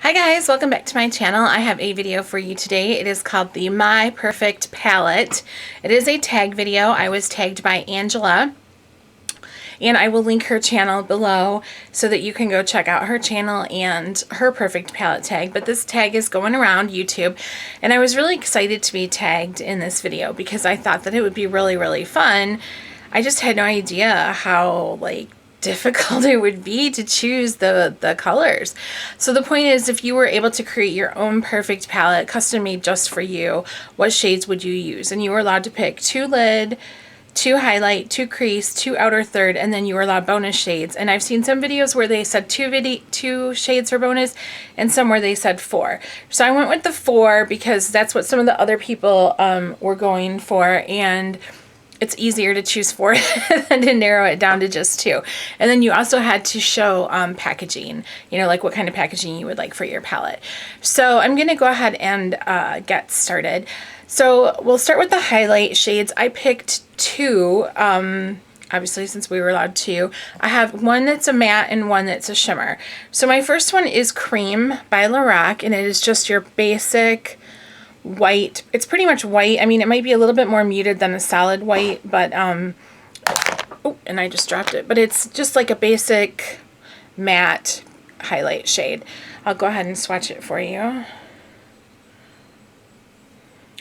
Hi guys, welcome back to my channel. I have a video for you today. It is called the My Perfect Palette. It is a tag video. I was tagged by Angela, and I will link her channel below so that you can go check out her channel and her perfect palette tag. But this tag is going around YouTube, and I was really excited to be tagged in this video because I thought that it would be really fun. I just had no idea how difficult it would be to choose the colors. So the point is, if you were able to create your own perfect palette custom made just for you, what shades would you use? And you were allowed to pick 2 lid, 2 highlight, 2 crease, 2 outer third, and then you were allowed bonus shades. And I've seen some videos where they said 2 shades for bonus and some where they said 4. So I went with the 4 because that's what some of the other people were going for, and it's easier to choose 4 than to narrow it down to just 2. And then you also had to show packaging, like what kind of packaging you would like for your palette. So I'm going to go ahead and get started. So we'll start with the highlight shades. I picked 2, obviously since we were allowed 2. I have one that's a matte and one that's a shimmer. So my first one is Cream by Lorac, and it is just your basic white. It's pretty much white. I mean, it might be a little bit more muted than a solid white, but oh, and I just dropped it, but it's just like a basic matte highlight shade. I'll go ahead and swatch it for you.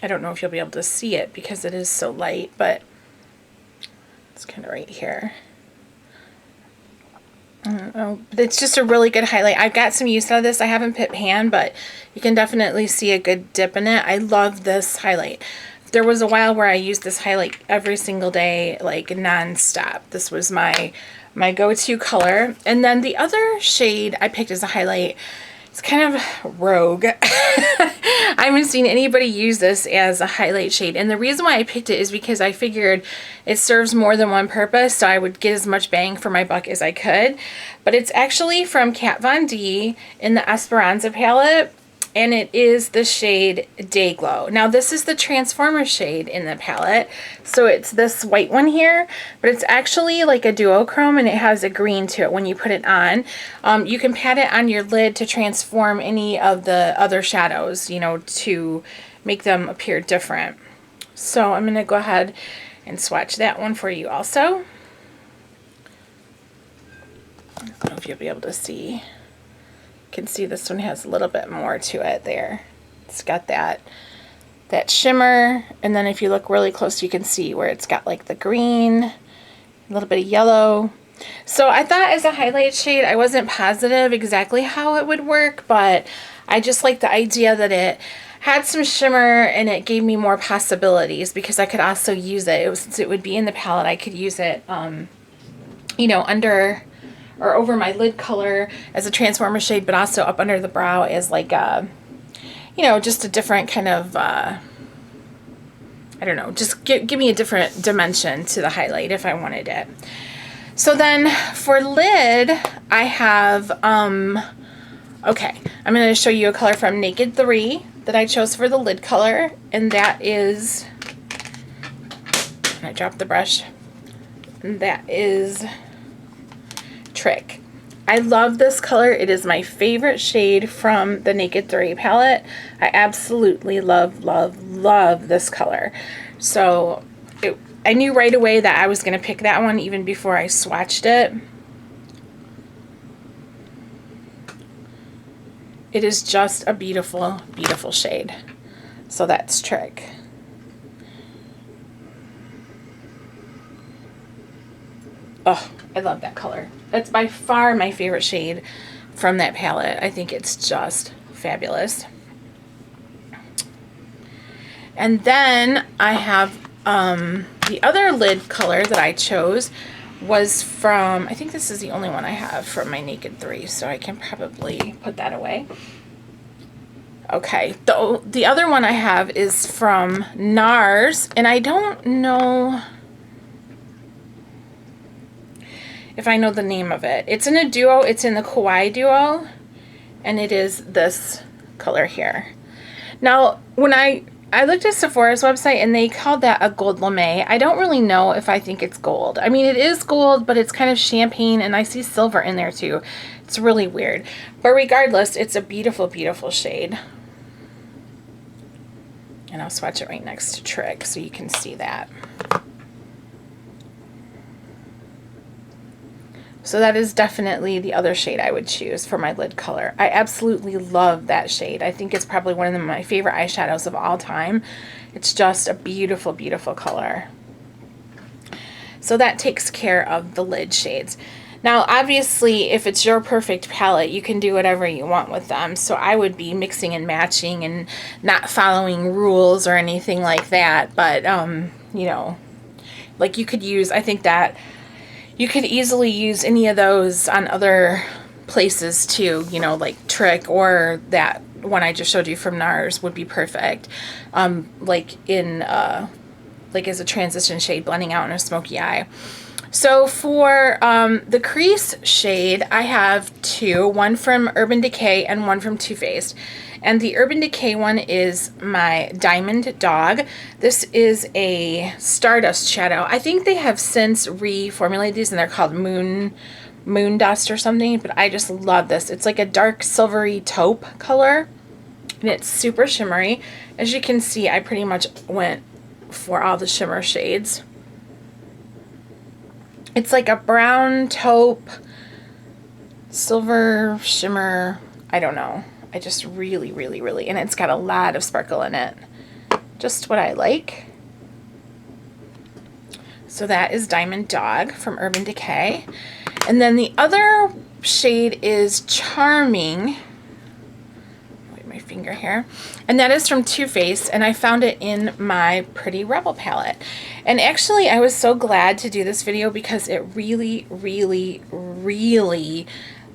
I don't know if you'll be able to see it because it is so light, but it's kind of right here. Oh, but it's just a really good highlight. I've got some use out of this. I haven't put pan, but you can definitely see a good dip in it. I love this highlight. There was a while where I used this highlight every single day, like non-stop. This was my go-to color. And then the other shade I picked as a highlight, it's kind of rogue. I haven't seen anybody use this as a highlight shade. And the reason why I picked it is because I figured it serves more than one purpose, so I would get as much bang for my buck as I could. But it's actually from Kat Von D in the Esperanza palette, and it is the shade Dayglo. Now this is the Transformer shade in the palette, so it's this white one here, but it's actually like a duochrome, and it has a green to it when you put it on. You can pat it on your lid to transform any of the other shadows, to make them appear different. So I'm gonna go ahead and swatch that one for you also. I don't know if you'll be able to see. Can see this one has a little bit more to it there. It's got that shimmer, and then if you look really close you can see where it's got like the green, a little bit of yellow. So I thought as a highlight shade I wasn't positive exactly how it would work, but I just like the idea that it had some shimmer and it gave me more possibilities because I could also use it. Since it would be in the palette, I could use it under or over my lid color as a transformer shade, but also up under the brow as like a, just a different kind of, I don't know, just give me a different dimension to the highlight if I wanted it. So then for lid, I have, okay, I'm going to show you a color from Naked 3 that I chose for the lid color, and that is, I dropped the brush, and that is Trick. I love this color. It is my favorite shade from the Naked 3 palette. I absolutely love this color. So I knew right away that I was going to pick that one even before I swatched it. It is just a beautiful shade. So that's Trick. Oh, I love that color. It's by far my favorite shade from that palette. I think it's just fabulous. And then I have the other lid color that I chose was from, I think this is the only one I have from my Naked 3, so I can probably put that away. Okay, the other one I have is from NARS, and I don't know if I know the name of it. It's in a duo. It's in the Kauai duo, and it is this color here. Now, when I I looked at Sephora's website and they called that a gold lame. I don't really know if I think it's gold. I mean, it is gold, but it's kind of champagne, and I see silver in there too. It's really weird. But regardless, it's a beautiful, beautiful shade. And I'll swatch it right next to Trick so you can see that. So that is definitely the other shade I would choose for my lid color. I absolutely love that shade. I think it's probably one of my favorite eyeshadows of all time. It's just a beautiful, beautiful color. So that takes care of the lid shades. Now, obviously, if it's your perfect palette, you can do whatever you want with them. So I would be mixing and matching and not following rules or anything like that. But, you know, like you could use, I think that you could easily use any of those on other places too, you know, like Trick, or that one I just showed you from NARS would be perfect. Like in, like as a transition shade, blending out in a smoky eye. So for the crease shade, I have two, one from Urban Decay and one from Too Faced. And the Urban Decay one is my Diamond Dog. This is a Stardust shadow. I think they have since reformulated these and they're called Moon Dust or something, but I just love this. It's like a dark silvery taupe color and it's super shimmery. As you can see, I pretty much went for all the shimmer shades. It's like a brown taupe, silver shimmer, I don't know. I just really, really, really, and it's got a lot of sparkle in it. Just what I like. So that is Diamond Dog from Urban Decay. And then the other shade is Charming. Wait, my finger here. And that is from Too Faced, and I found it in my Pretty Rebel palette. And actually, I was so glad to do this video because it really, really, really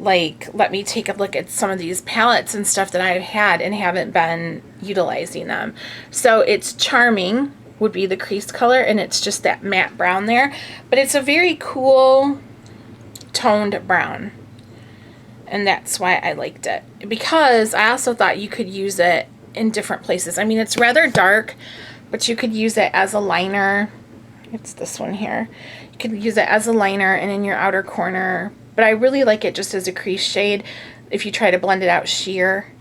let me take a look at some of these palettes and stuff that I've had and haven't been utilizing them. So it's Charming would be the crease color, and it's just that matte brown there, but it's a very cool toned brown, and that's why I liked it, because I also thought you could use it in different places. I mean, it's rather dark, but you could use it as a liner. It's this one here. You could use it as a liner and in your outer corner. But I really like it just as a crease shade if you try to blend it out sheer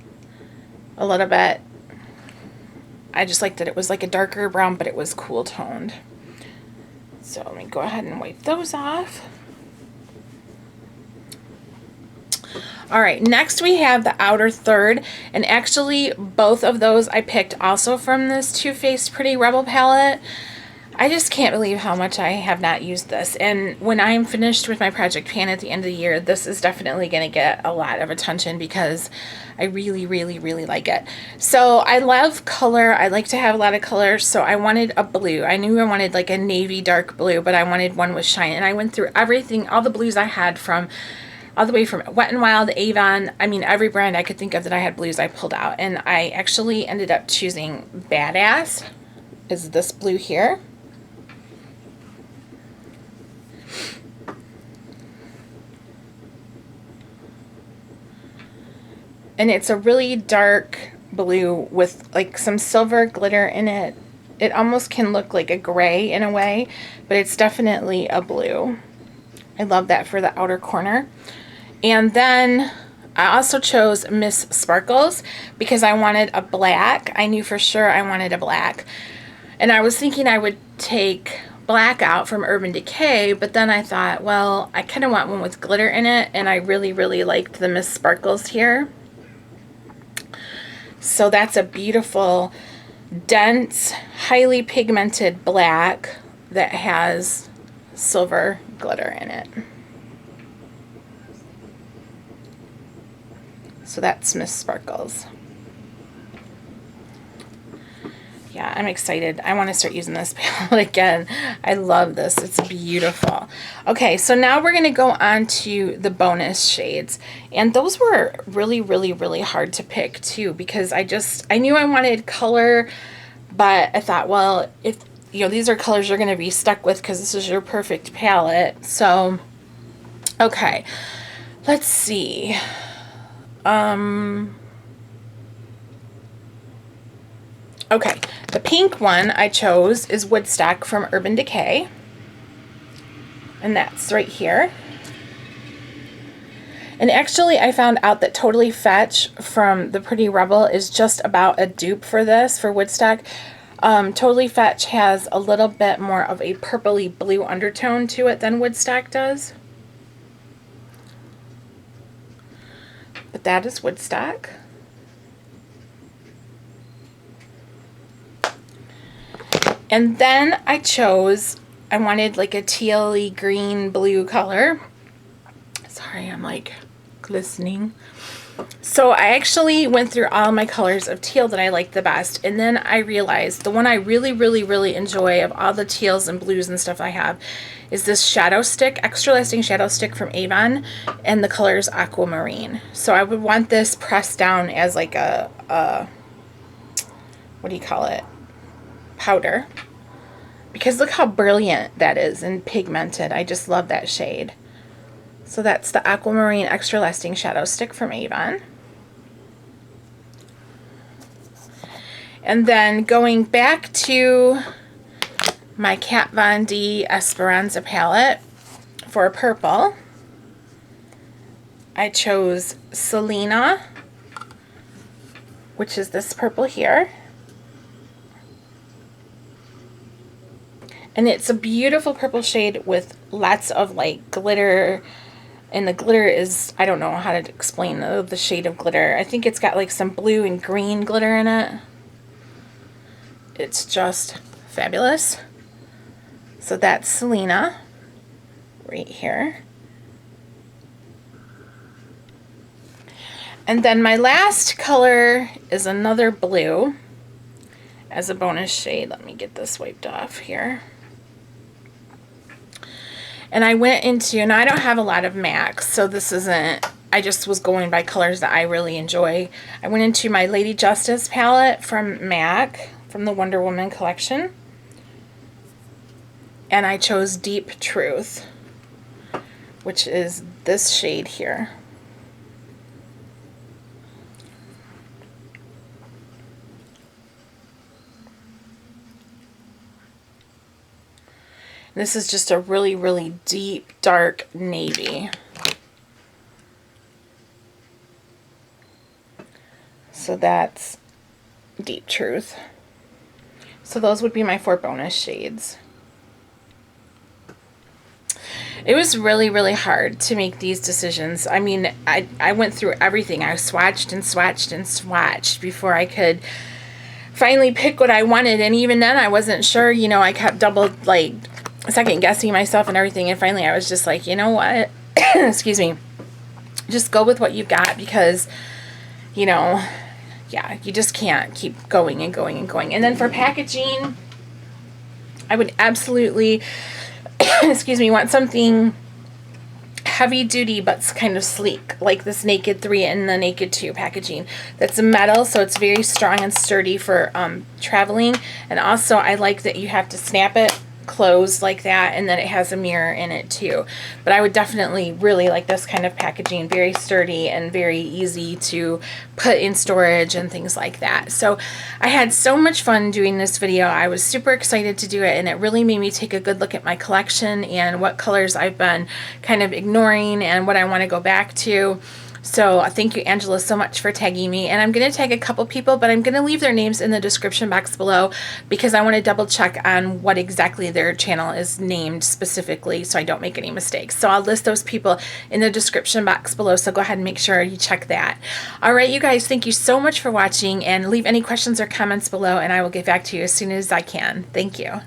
a little bit. I just liked that it was like a darker brown, but it was cool toned. So let me go ahead and wipe those off. All right, next we have the outer third, and actually both of those I picked also from this Too Faced Pretty Rebel palette. I just can't believe how much I have not used this, and when I'm finished with my project pan at the end of the year, this is definitely going to get a lot of attention because I really, really, really like it. So I love color. I like to have a lot of colors, so I wanted a blue. I knew I wanted like a navy dark blue, but I wanted one with shine, and I went through everything, all the blues I had from all the way from Wet n Wild, Avon, I mean every brand I could think of that I had blues I pulled out, and I actually ended up choosing Badass, is this blue here. And it's a really dark blue with like some silver glitter in it. It almost can look like a gray in a way, but it's definitely a blue. I love that for the outer corner. And then I also chose Miss Sparkles because I wanted a black. I knew for sure I wanted a black. And I was thinking I would take black out from Urban Decay, but then I thought, well, I kind of want one with glitter in it, and I really, really liked the Miss Sparkles here. So that's a beautiful, dense, highly pigmented black that has silver glitter in it. So that's Miss Sparkles. Yeah, I'm excited. I want to start using this palette again. I love this. It's beautiful. Okay, so now we're going to go on to the bonus shades. And those were really, really, really hard to pick too, because I knew I wanted color, but I thought, well, if you know, these are colors you're going to be stuck with because this is your perfect palette. So, okay, let's see. Okay, The pink one I chose is Woodstock from Urban Decay. And that's right here. And actually I found out that Totally Fetch from the Pretty Rebel is just about a dupe for this, for Woodstock. Totally Fetch has a little bit more of a purpley blue undertone to it than Woodstock does. But that is Woodstock. And then I wanted like a teal-y green blue color. Sorry, I'm like glistening. So I actually went through all my colors of teal that I like the best, and then I realized the one I really enjoy of all the teals and blues and stuff I have is this shadow stick, extra lasting shadow stick from Avon, and the color is Aquamarine. So I would want this pressed down as like a what do you call it, powder, because look how brilliant that is and pigmented. I just love that shade. So that's the Aquamarine Extra Lasting Shadow Stick from Avon. And then going back to my Kat Von D Esperanza palette for purple, I chose Selena, which is this purple here. And it's a beautiful purple shade with lots of like glitter. And the glitter is, I don't know how to explain the shade of glitter. I think it's got like some blue and green glitter in it. It's just fabulous. So that's Selena right here. And then my last color is another blue as a bonus shade. Let me get this wiped off here. And I went into, and I don't have a lot of MACs, so this isn't, I just was going by colors that I really enjoy. I went into my Lady Justice palette from MAC, from the Wonder Woman collection. And I chose Deep Truth, which is this shade here. This is just a really deep, dark navy. So that's Deep Truth. So those would be my 4 bonus shades. It was really hard to make these decisions. I mean, I went through everything. I swatched and swatched and swatched before I could finally pick what I wanted. And even then I wasn't sure, you know, I kept second guessing myself and everything, and finally I was just like, you know what, excuse me, just go with what you've got, because, you know, yeah, you just can't keep going and going and going. And then for packaging, I would absolutely excuse me, want something heavy duty but kind of sleek, like this Naked 3 and the Naked 2 packaging. That's metal, so it's very strong and sturdy for traveling. And also I like that you have to snap it closed like that, and then it has a mirror in it too. But I would definitely really like this kind of packaging, very sturdy and very easy to put in storage and things like that. So I had so much fun doing this video. I was super excited to do it, and it really made me take a good look at my collection and what colors I've been kind of ignoring and what I want to go back to. So thank you, Angela, so much for tagging me. And I'm going to tag a couple people, but I'm going to leave their names in the description box below, because I want to double check on what exactly their channel is named specifically so I don't make any mistakes. So I'll list those people in the description box below, so go ahead and make sure you check that. All right, you guys, thank you so much for watching, and leave any questions or comments below, and I will get back to you as soon as I can. Thank you.